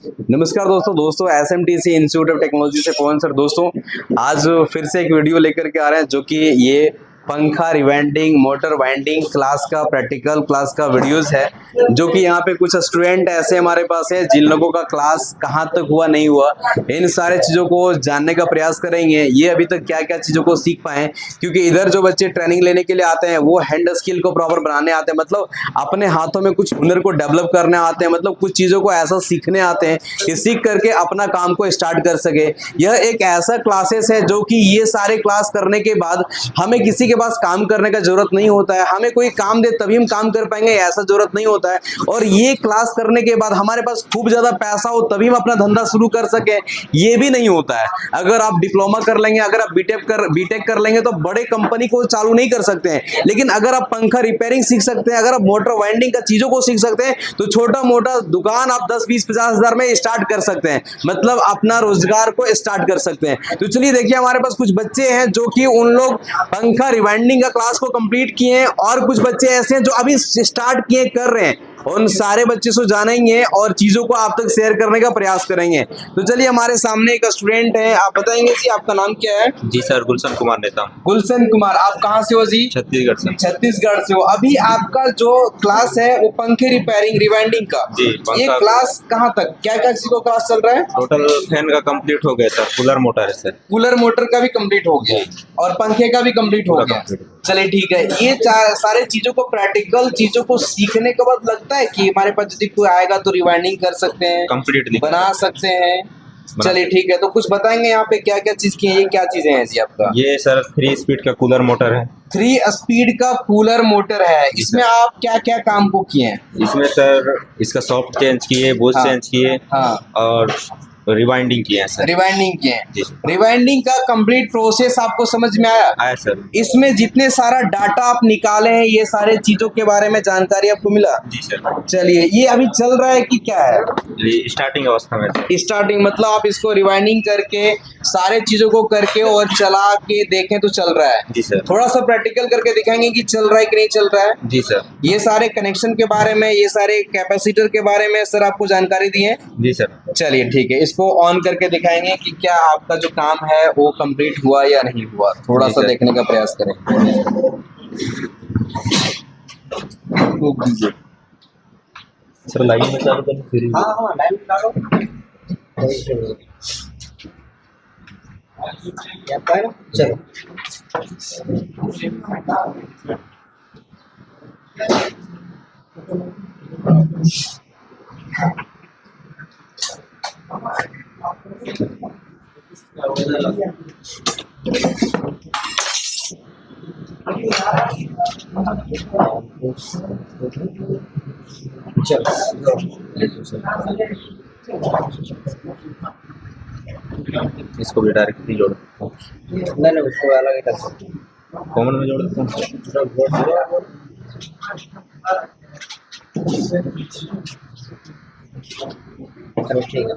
नमस्कार दोस्तों SMTC institute of technology से पवन सर। दोस्तों आज फिर से एक वीडियो लेकर के आ रहे हैं जो कि ये पंखा रिवाइंडिंग मोटर वाइंडिंग क्लास का प्रैक्टिकल क्लास का वीडियोस है, जो कि यहाँ पे कुछ स्टूडेंट ऐसे हमारे पास है जिन लोगों का क्लास कहाँ तक हुआ नहीं हुआ, इन सारे चीज़ों को जानने का प्रयास करेंगे। ये अभी तक क्या क्या चीज़ों को सीख पाए, क्योंकि इधर जो बच्चे ट्रेनिंग लेने के लिए आते हैं वो हैंड स्किल को प्रॉपर बनाने आते हैं, मतलब अपने हाथों में कुछ हुनर को डेवलप करने आते हैं, मतलब कुछ चीज़ों को ऐसा सीखने आते हैं कि सीख करके अपना काम को स्टार्ट कर सके। यह एक ऐसा क्लासेस है जो कि ये सारे क्लास करने के बाद हमें किसी के पास काम करने का जरूरत नहीं होता है, हमें कोई काम दे तभी हम काम कर पाएंगे ऐसा जरूरत नहीं होता है। और ये क्लास करने के बाद हमारे पास खूब ज्यादा पैसा हो तभी हम अपना धंधा शुरू कर सके, ये भी नहीं होता है। अगर आप डिप्लोमा कर लेंगे, अगर आप बीटेक कर लेंगे तो बड़े कंपनी को चालू नहीं कर सकते हैं, लेकिन अगर आप पंखा रिपेयरिंग सीख सकते हैं, अगर आप मोटर वाइंडिंग का चीजों को सीख सकते हैं तो छोटा मोटा दुकान आप 10-20-50 हजार में स्टार्ट कर सकते हैं, मतलब अपना रोजगार को स्टार्ट कर सकते हैं। तो चलिए देखिए, हमारे पास कुछ बच्चे हैं जो कि उन लोग पंखा रिवाइंडिंग का क्लास को कंप्लीट किए हैं, और कुछ बच्चे ऐसे हैं जो अभी स्टार्ट किए कर रहे हैं। उन सारे बच्चे से जानेंगे और चीजों को आप तक शेयर करने का प्रयास करेंगे। तो चलिए, हमारे सामने एक स्टूडेंट है, आप बताएंगे जी आपका नाम क्या है? जी सर, गुलशन कुमार नेता। गुलशन कुमार, आप कहाँ से हो जी? छत्तीसगढ़ से। छत्तीसगढ़ से हो। अभी आपका जो क्लास है वो पंखे रिपेयरिंग रिवाइंडिंग का जी, ये क्लास कहाँ तक क्या क्या चीज को क्लास चल रहा है? टोटल फैन का कंप्लीट हो गया सर, कूलर मोटर है सर। कूलर मोटर का भी कंप्लीट हो गया और पंखे का भी कंप्लीट हो गया। चलिए ठीक है, ये सारे चीजों को प्रैक्टिकल चीजों को सीखने के बाद लगता है कि हमारे पास यदि कोई आएगा तो रिवाइंडिंग कर सकते हैं, कंप्लीटली बना सकते हैं। चलिए ठीक है, तो कुछ बताएंगे यहाँ पे क्या क्या चीज की है, ये क्या चीजें हैं जी आपका? ये सर 3 स्पीड का कूलर मोटर है। 3 स्पीड का कूलर मोटर है। इसमें आप क्या क्या काम को किए हैं? इसमें सर इसका सॉफ्ट चेंज किए, बूस्ट हाँ, चेंज किए, हाँ, और रिवाइंडिंग किए हैं सर। रिवाइंडिंग किए हैं। जी। रिवाइंडिंग का कंप्लीट प्रोसेस आपको समझ में आया? आया सर। इसमें जितने सारा डाटा आप निकाले हैं, ये सारे चीजों के बारे में जानकारी आपको मिला? जी सर। चलिए, ये अभी चल रहा है कि क्या है? ये स्टार्टिंग अवस्था में सर। स्टार्टिंग मतलब आप इसको रिवाइंडिंग करके सारे चीजों को करके और चला के देखें तो चल रहा है। जी सर। थोड़ा सा प्रैक्टिकल करके दिखाएंगे कि चल रहा है कि नहीं चल रहा है। जी सर। ये सारे कनेक्शन के बारे में, ये सारे कैपेसिटर के बारे में सर आपको जानकारी दी है? जी सर। चलिए ठीक है, इसको ऑन करके दिखाएंगे कि क्या आपका जो काम है वो कंप्लीट हुआ या नहीं हुआ, थोड़ा सा देखने का प्रयास करें। सर लाइन में चालू करना फिर। हाँ हाँ, लाइन डालो। चलो इसको भी डायरेक्टली जोड़, नहीं उसको अलग ही कर सकते हैं। कॉमन में जोड़ देता हूँ। चलो ठीक है।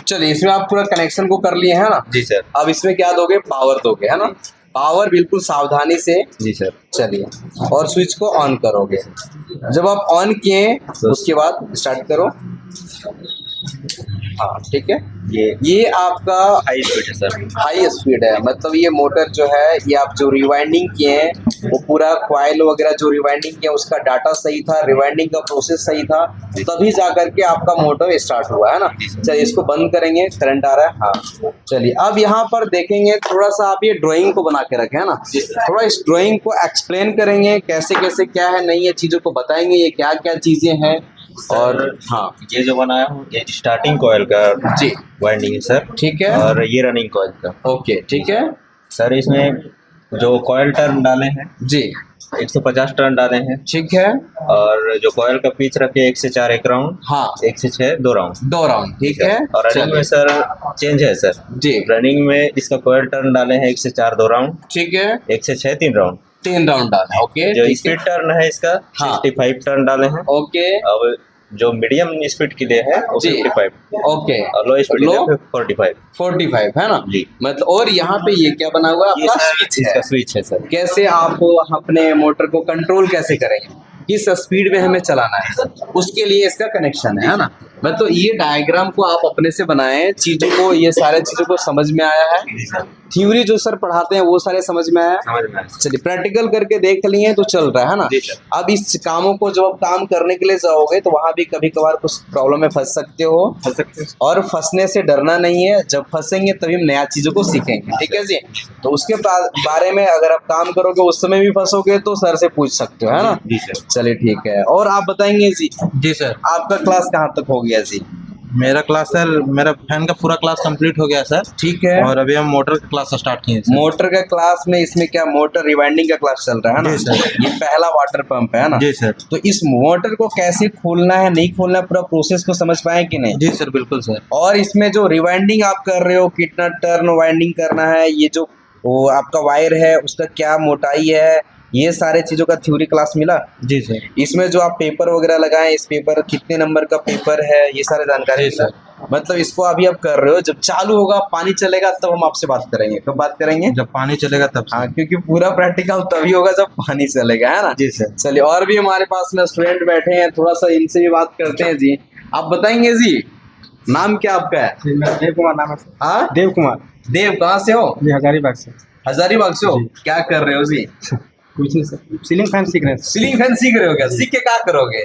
चलिए, इसमें आप पूरा कनेक्शन को कर लिए है ना? जी सर। अब इसमें क्या दोगे? पावर दोगे, है ना? पावर बिल्कुल सावधानी से। जी सर। चलिए, और स्विच को ऑन करोगे। जब आप ऑन किए उसके बाद स्टार्ट करो। हाँ ठीक है, ये आपका हाई स्पीड है सर। हाई स्पीड है, मतलब ये मोटर जो है, ये आप जो रिवाइंडिंग किए हैं वो पूरा क्वाइल वगैरह जो रिवाइंडिंग किया उसका डाटा सही था, रिवाइंडिंग का प्रोसेस सही था, तभी जाकर के आपका मोटर स्टार्ट हुआ, है ना? चलिए, इसको बंद करेंगे, करंट आ रहा है। हाँ चलिए, अब यहाँ पर देखेंगे, थोड़ा सा आप ये ड्राइंग को बना के रखे, है ना? थोड़ा इस ड्राइंग को एक्सप्लेन करेंगे, कैसे कैसे क्या है, नहीं ये चीजों को बताएंगे ये क्या क्या चीजें हैं। और हाँ, ये जो बनाया हूँ ये स्टार्टिंग कॉइल का जी वाइंडिंग है सर। ठीक है, और ये रनिंग कॉइल का। ओके ठीक है सर, इसमें जो कॉइल टर्न डाले हैं जी, 150 टर्न डाले हैं। ठीक है, और जो कॉइल का पिच रखे 1 से 4 1 राउंड, हाँ 1 से 6 2 राउंड। 2 राउंड, ठीक है। और रनिंग में सर चेंज है सर जी, रनिंग में इसका कॉइल टर्न डाले हैं 1 से 4 2 राउंड, ठीक है, 1 से 6 3 राउंड। 3 राउंड डालना, ओके। जो स्पीड टर्न है इसका हाँ। 65 टर्न डाले हैं। ओके, अब जो मीडियम स्पीड के लिए है वो जी। 55 ओके, और लो स्पीड लो? के लिए 45। 45 है ना जी। मतलब। और यहाँ पे ये क्या बना हुआ है ये आपका सर स्विच इसका है। स्विच है सर। कैसे आप अपने मोटर को कंट्रोल कैसे करेंगे, किस स्पीड में हमें चलाना है, उसके लिए इसका कनेक्शन है ना। मतलब ये डायग्राम को आप अपने से बनाए, चीजों को, ये सारे चीजों को समझ में आया है। जी सर, थ्योरी जो सर पढ़ाते हैं वो सारे समझ में आया। समझ में आया। चलिए प्रैक्टिकल करके देख लिए तो चल रहा है ना। जी सर। अब इस कामों को जब आप काम करने के लिए जाओगे तो वहां भी कभी कभार कुछ प्रॉब्लम में फंस सकते हो, हो सकते हैं। और फंसने से डरना नहीं है। जब फंसेंगे तभी हम नया चीजों को सीखेंगे, ठीक है जी। तो उसके बारे में अगर आप काम करोगे उस समय भी फंसोगे तो सर से पूछ सकते हो, है ना। जी सर। चलिए ठीक है। और आप बताएंगे जी, जी सर, आपका क्लास कहाँ तक हो गया जी। मेरा क्लास सर, मेरा फैन का पूरा क्लास कंप्लीट हो गया सर। ठीक है। और अभी हम मोटर का क्लास स्टार्ट किए सर। मोटर का क्लास में इसमें क्या मोटर रिवाइंडिंग का क्लास चल रहा है ना। जी सर। ये पहला वाटर पंप है ना। जी सर। तो इस मोटर को कैसे खोलना है, नहीं खोलना है, पूरा प्रोसेस को समझ पाए कि नहीं। जी सर, बिल्कुल सर। और इसमें जो रिवाइंडिंग आप कर रहे हो, कितना टर्न वाइंडिंग करना है, ये जो वो आपका वायर है उसका क्या मोटाई है, ये सारे चीजों का थ्योरी क्लास मिला। जी सर। इसमें जो आप पेपर वगैरह लगाए, इस पेपर कितने नंबर का पेपर है, ये सारे जानकारी जी मिला। मतलब इसको अभी आप कर रहे हो, जब चालू होगा पानी चलेगा तब हम आपसे बात करेंगे। कब बात करेंगे? जब पानी चलेगा तब हाँ, सर। क्योंकि पूरा प्रैक्टिकल तभी होगा जब पानी चलेगा, है ना। जी सर। चलिए, और भी हमारे पास में स्टूडेंट बैठे हैं, थोड़ा सा इनसे भी बात करते हैं जी। आप बताएंगे जी, नाम क्या आपका है? देव कुमार नाम है सर। हाँ, देव कुमार देव, कहाँ से हो? जी हजारीबाग से। हजारीबाग से हो। क्या कर रहे हो जी? कुछ नहीं सर, सीलिंग फैन सीख रहे हैं सर। सीलिंग फैन सीख रहे हो क्या? सीख के क्या करोगे?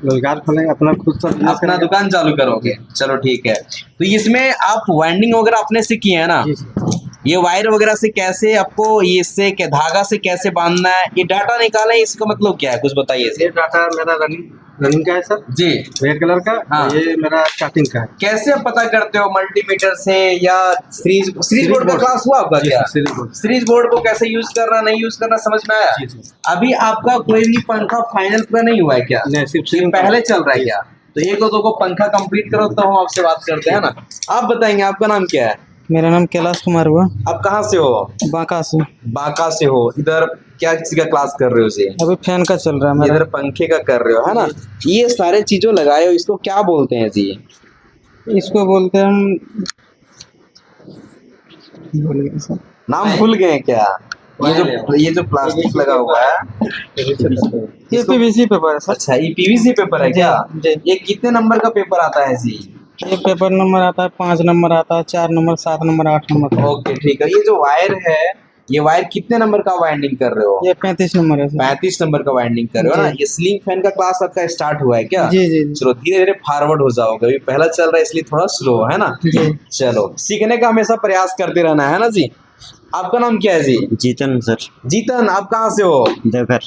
रोजगार खोलेंगे अपना, खुद से business अपना करेंगे। दुकान चालू करोगे। चलो ठीक है। तो इसमें आप वाइंडिंग वगैरह अपने से किए हैं ना। जी सर। ये वायर वगैरह से कैसे आपको, ये इससे क्या धागा से कैसे बांधना है, ये डाटा निकाले, इसका मतलब क्या है, कुछ बताइए ये जी। डाटा मेरा रनिंग का है सर, जी, रेड कलर का। हाँ। ये मेरा स्टार्टिंग का है। कैसे आप पता करते हो, मल्टीमीटर से या सीरीज सीरीज बोर्ड का बोर्ड। क्लास हुआ आपका जी क्या? Sir, series board. Series board को कैसे यूज करना, नहीं यूज करना समझ में आया। जी सर। अभी आपका कोई भी पंखा फाइनल पूरा नहीं हुआ है क्या? नहीं, सिर्फ ये सीलिंग पहले चल रहा है क्या? तो एक दो को पंखा कंप्लीट करो तो हम आपसे बात करते हैं ना। आप बताएंगे, आपका नाम क्या है? मेरा नाम कैलाश कुमार हुआ, आप कहाँ से हो? बांका से। बांका से हो। इधर क्या चीज का क्लास कर रहे हो जी? अभी फैन का चल रहा है मेरा। इधर पंखे का कर रहे हो, है ना। ये सारे चीजों लगाए हो, इसको क्या बोलते हैं जी? इसको बोलते हैं हम, भूल गए सर। नाम भूल गए क्या? ये जो प्लास्टिक लगा हुआ है, ये पीवीसी पेपर है सर। अच्छा, ये पीवीसी पेपर है क्या? जी। ये कितने नंबर का पेपर आता है जी? ये पेपर नंबर आता है 5 नंबर आता है, 4 नंबर, 7 नंबर, 8 नंबर। ओके ठीक है। ये जो वायर है, ये वायर कितने नंबर का वाइंडिंग कर रहे हो? ये 35 नंबर है सर। 35 नंबर का वाइंडिंग कर रहे हो ना। जी। ये सीलिंग फैन का क्लास आपका स्टार्ट हुआ है क्या? जी जी जी। चलो धीरे धीरे फॉरवर्ड हो जाओगे, अभी पहला चल रहा है इसलिए थोड़ा स्लो है ना। जी। चलो, सीखने का हमेशा प्रयास करते रहना है ना जी। आपका नाम क्या है जी? जीतन सर, जीतन, आप कहाँ से हो? देवघर।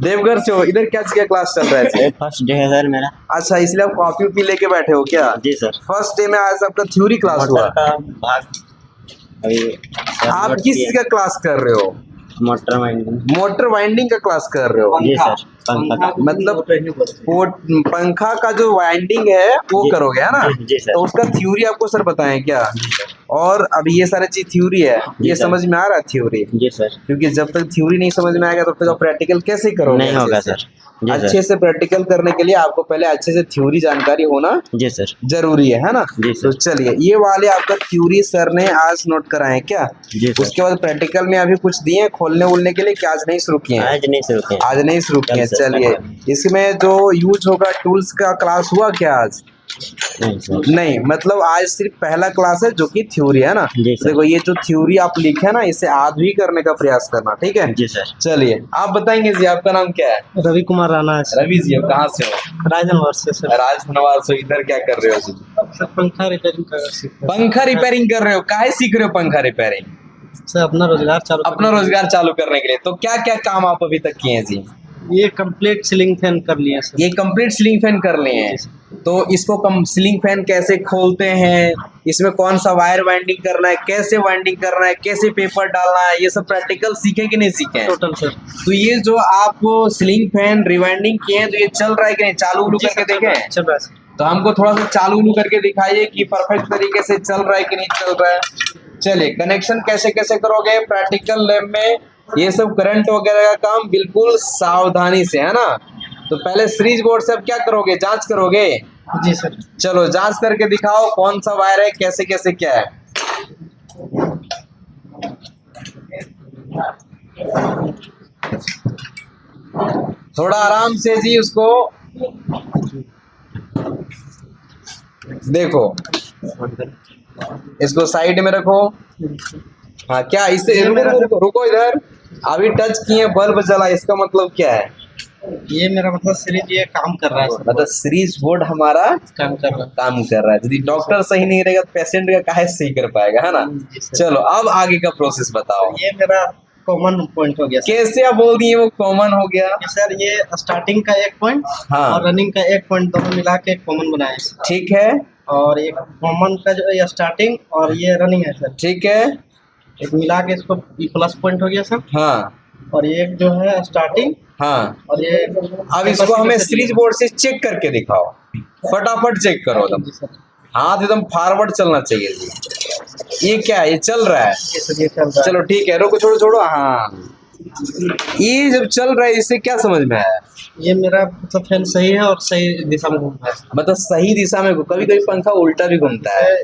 देवघर से हो। इधर क्या चीज का क्लास चल रहा है जी? फर्स्ट डे है सर मेरा। अच्छा, इसलिए आप कॉपी उपी लेके बैठे हो क्या? जी सर। फर्स्ट डे में आज आपका थ्योरी क्लास हुआ। मोटर का भाग अभी आप किस चीज का क्लास कर रहे हो? Motor winding. मोटर वाइंडिंग का क्लास कर रहे हो। जी सर, पंखा का। मतलब पंखा का जो वाइंडिंग है वो जी। करोगे, है ना। जी सर। तो उसका थ्योरी आपको सर बताएं क्या? और अभी ये सारे चीज थ्योरी है, जी ये सर। समझ में आ रहा है थ्योरी? जी सर। क्योंकि जब तक थ्योरी नहीं समझ में आएगा तब तक आप प्रैक्टिकल कैसे करोगे? नहीं होगा अच्छे से? सर। जी अच्छे सर। से प्रैक्टिकल करने के लिए आपको पहले अच्छे से थ्योरी जानकारी होना जी सर। जरूरी है ना। जी तो सर। चलिए, ये वाले आपका थ्योरी सर ने आज नोट कराए क्या? जी सर। उसके बाद प्रैक्टिकल में अभी कुछ दिए खोलने वोलने के लिए, क्या आज नहीं शुरू किए हैं? आज नहीं शुरू किए। आज नहीं शुरू किए। कल से चलिए, कल। इसमें जो यूज होगा टूल्स का क्लास हुआ क्या आज? नहीं सर। नहीं, मतलब आज सिर्फ पहला क्लास है जो कि थ्योरी है ना। जी सर। देखो, ये जो थ्योरी आप लिखे ना, इसे आज भी करने का प्रयास करना, ठीक है। जी सर। चलिए, आप बताएंगे जी, आपका नाम क्या है? रवि कुमार राणा है सर। रवि जी, आप कहाँ से हो? राजनवार से सर। राजधनवार से। इधर क्या कर रहे हो जी? सर पंखा रिपेयरिंग का सीख रहे हैं। पंखा रिपेयरिंग कर रहे हो। काहे सीख रहे हो पंखा रिपेयरिंग? सर अपना रोजगार चालू अपना रोजगार चालू करने के लिए। तो क्या क्या काम आप अभी तक किए हैं जी? ये कंप्लीट सीलिंग फैन कर लिया सर। ये कंप्लीट सीलिंग फैन कर लिए हैं। तो इसको सीलिंग फैन कैसे खोलते हैं, इसमें कौन सा वायर वाइंडिंग करना है, कैसे वाइंडिंग करना है, कैसे पेपर डालना है, ये सब प्रैक्टिकल सीखे कि नहीं सीखे हैं? Total sir. तो ये जो आप सीलिंग फैन रिवाइंडिंग किए हैं, तो ये चल रहा है कि नहीं, चालू उलू करके देखें? चल रहा है सर। तो हमको थोड़ा सा चालू उलू करके दिखाइए कि परफेक्ट तरीके से चल रहा है कि नहीं चल रहा है। चलिए, कनेक्शन कैसे कैसे करोगे प्रैक्टिकल लैब में, ये सब करंट वगैरह का काम बिल्कुल सावधानी से, है ना। तो पहले सीरीज बोर्ड से अब क्या करोगे, जांच करोगे? जी सर। चलो जांच करके दिखाओ कौन सा वायर है, कैसे कैसे क्या है। थोड़ा आराम से जी उसको देखो, इसको साइड में रखो। हाँ क्या इससे रुको इधर, अभी टच किए बल्ब जला, इसका मतलब क्या है? ये मेरा मतलब सीरीज ये काम कर रहा है सर। मतलब सीरीज बोर्ड हमारा काम कर रहा है। काम कर रहा है। यदि डॉक्टर सही नहीं रहेगा तो पेशेंट का काहे सही कर पाएगा, है ना? जी सर। चलो अब आगे का प्रोसेस बताओ। ये मेरा कॉमन पॉइंट हो गया सर। कैसे आप बोल दिए वो कॉमन हो गया? कि सर ये स्टार्टिंग का एक पॉइंट हाँ। और रनिंग का एक पॉइंट दोनों मिला के एक कॉमन बनाए हैं। ठीक है, और एक कॉमन का जो ये स्टार्टिंग और ये रनिंग है सर, ठीक है। एक मिला के इसको प्लस पॉइंट हो गया सर। हाँ और ये एक जो है स्टार्टिंग हाँ, और ये अब इसको हमें सीरीज बोर्ड से चेक करके दिखाओ, फटाफट चेक करो एकदम, जी सर। हाथ एकदम फॉरवर्ड चलना चाहिए जी। ये क्या है, ये चल रहा है? ये सर ये चल रहा है। चलो ठीक है, रुको, छोड़ो छोड़ो। हाँ ये जब चल रहा है इससे क्या समझ में आया? ये मेरा मतलब फैन सही है और सही दिशा में घूम रहा है। मतलब सही दिशा में, कभी कभी पंखा उल्टा भी घूमता है।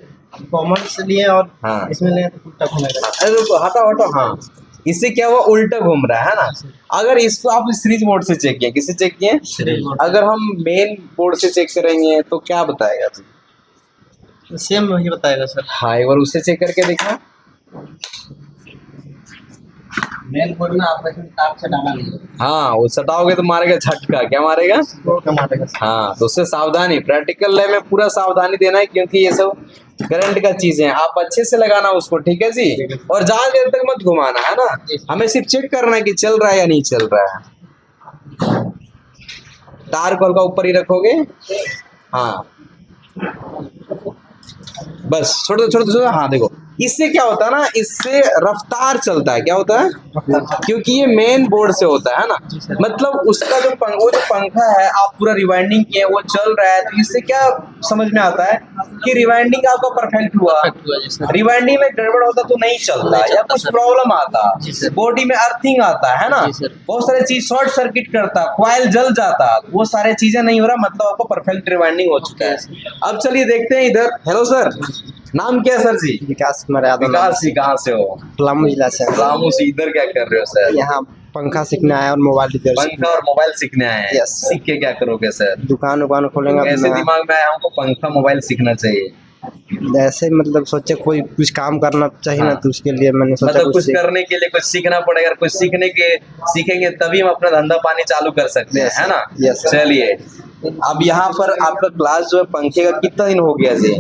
कॉमन से लिए और हाँ। इसमें लिए तो उल्टा घूमेगा। अरे रुको, हटाओ हटाओ। हाँ इससे क्या हुआ, उल्टा घूम रहा है ना? अगर इसको आप सीरीज बोर्ड से चेक किए, किससे चेक किए? Series board. अगर हम मेन बोर्ड से चेक करेंगे तो क्या बताएगा जी? सेम वही बताएगा सर। हाँ एक बार उससे चेक करके देखा। मेन बोर्ड में ऑपरेशन तार से डाला नहीं है। हाँ वो सटाओगे तो मारेगा झटका, क्या मारेगा? मारेगा सर। हाँ तो उससे सावधानी, प्रैक्टिकल लैब में पूरा सावधानी देना है, क्योंकि ये सब करंट का चीजें हैं। आप अच्छे से लगाना उसको, ठीक है जी? और ज्यादा देर तक मत घुमाना, है ना? हमें सिर्फ चेक करना है कि चल रहा है या नहीं चल रहा है। तार को हल्का ऊपर ही रखोगे। हाँ बस छोड़ दो। हाँ देखो, इससे क्या होता है ना, इससे रफ्तार चलता है। क्या होता है? क्योंकि ये मेन बोर्ड से होता है ना, मतलब उसका जो वो जो पंखा है आप पूरा रिवाइंडिंग किए, वो चल रहा है, तो इससे क्या समझ में आता है कि रिवाइंडिंग आपका परफेक्ट हुआ। रिवाइंडिंग में गड़बड़ होता तो नहीं चलता, या कुछ प्रॉब्लम आता, बॉडी में अर्थिंग आता है ना, बहुत सारी चीज शॉर्ट सर्किट करता, कॉइल जल जाता, वो सारे चीजें नहीं हो रहा, मतलब आपको परफेक्ट रिवाइंडिंग हो चुका है। अब चलिए देखते हैं इधर। हेलो सर, नाम क्या है सर जी? विकास कुमार यादव। विकास जी कहाँ से हो? पलामू जिला से। पलामू से। इधर क्या कर रहे हो सर? यहाँ पंखा सीखना है और मोबाइल रिपेयर। पंखा और मोबाइल सीखने आए हैं। Yes, sir. सीख के क्या करोगे सर? दुकान खोलेंगे। ऐसे दिमाग में आया हमको पंखा मोबाइल सीखना चाहिए। ऐसे मतलब सोचे कोई कुछ काम करना चाहिए ना, हाँ। तो उसके लिए मैंने सोचा मतलब कुछ करने के लिए कुछ सीखना पड़ेगा, कुछ सीखेंगे तभी हम अपना धंधा पानी चालू कर सकते हैं, Yes, है ना? yes, sir. चलिए अब यहाँ पर आपका क्लास जो है पंखे का कितना दिन हो गया जी?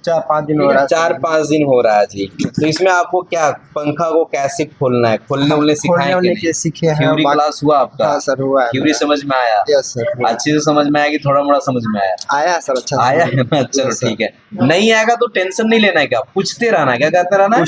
4-5 दिन हो रहा है। 4-5 दिन हो रहा है जी। तो इसमें आपको क्या पंखा को कैसे खोलना है, खोलने सिखाएंगे? के सीखे हैं। थ्योरी क्लास हुआ आपका? हाँ सर हुआ है। थ्योरी समझ में आया? Yes sir. अच्छे से समझ में आया कि थोड़ा मोड़ा समझ में आया? आया सर, अच्छा आया है ना? चलो Yes, sir. ठीक है। नहीं आएगा तो टेंशन नहीं लेना है, क्या पूछते रहना है, क्या कहते रहना है?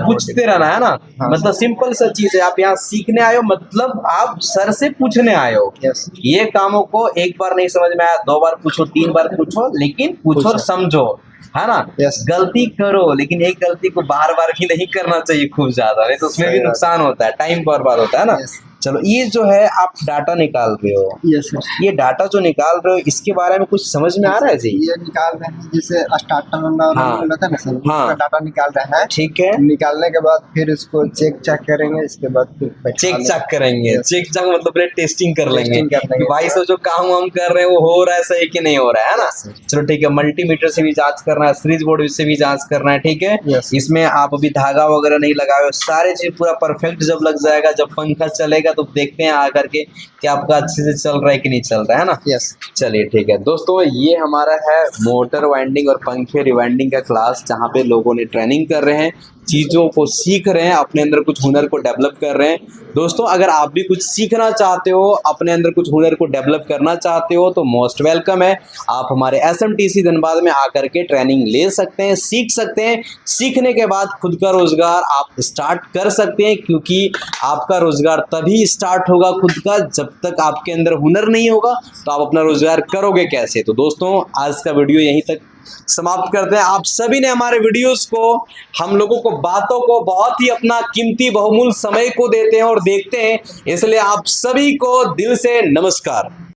पूछते रहना है ना। हाँ। मतलब सिंपल सा चीज है, आप यहाँ सीखने आए हो, मतलब आप सर से पूछने आए हो। यस। ये कामों को एक बार नहीं समझ में आया, 2 बार पूछो, 3 बार पूछो, लेकिन पूछो और समझो, है ना? Yes. गलती करो, लेकिन एक गलती को बार बार भी नहीं करना चाहिए खूब ज्यादा, नहीं तो उसमें भी नुकसान होता है, टाइम बर्बाद होता है ना। Yes. चलो ये जो है आप डाटा निकाल रहे हो, यस सर। ये डाटा जो निकाल रहे हो इसके बारे में कुछ समझ में आ रहा है जी? ये निकाल रहे हैं, जैसे स्टार्टर और हाँ। होता है ना सर, हाँ। उसका डाटा निकाल रहे हैं। ठीक है, निकालने के बाद फिर इसको चेक चेक करेंगे, इसके बाद फिर चेक चेक करेंगे। Yes. चेक चेक मतलब पहले टेस्टिंग कर लेंगे टेस्टिंग कर लेंगे। कि भाई सब जो काम हम कर रहे हैं वो हो रहा है सही कि नहीं हो रहा है ना? Yes, sir. चलो ठीक है, मल्टीमीटर से भी जांच करना है, सीरीज बोर्ड से भी जांच करना है, ठीक है? Yes. इसमें आप अभी धागा वगैरह नहीं लगाए हो, सारे चीज पूरा परफेक्ट जब लग जाएगा, जब पंखा चलेगा तो देखते हैं आकर के कि आपका अच्छे से चल रहा है कि नहीं चल रहा है ना। यस। चलिए ठीक है दोस्तों, ये हमारा है मोटर वाइंडिंग और पंखे रिवाइंडिंग का क्लास, जहाँ पे लोगों ने ट्रेनिंग कर रहे हैं, चीज़ों को सीख रहे हैं, अपने अंदर कुछ हुनर को डेवलप कर रहे हैं। दोस्तों अगर आप भी कुछ सीखना चाहते हो, अपने अंदर कुछ हुनर को डेवलप करना चाहते हो, तो मोस्ट वेलकम है, आप हमारे SMTC धनबाद में आकर के ट्रेनिंग ले सकते हैं, सीख सकते हैं। सीखने के बाद खुद का रोजगार आप स्टार्ट कर सकते हैं, क्योंकि आपका रोजगार तभी स्टार्ट होगा खुद का, जब तक आपके अंदर हुनर नहीं होगा तो आप अपना रोजगार करोगे कैसे? तो दोस्तों आज का वीडियो यहीं तक समाप्त करते हैं। आप सभी ने हमारे वीडियोस को, हम लोगों को बातों को बहुत ही अपना कीमती बहुमूल्य समय को देते हैं और देखते हैं, इसलिए आप सभी को दिल से नमस्कार।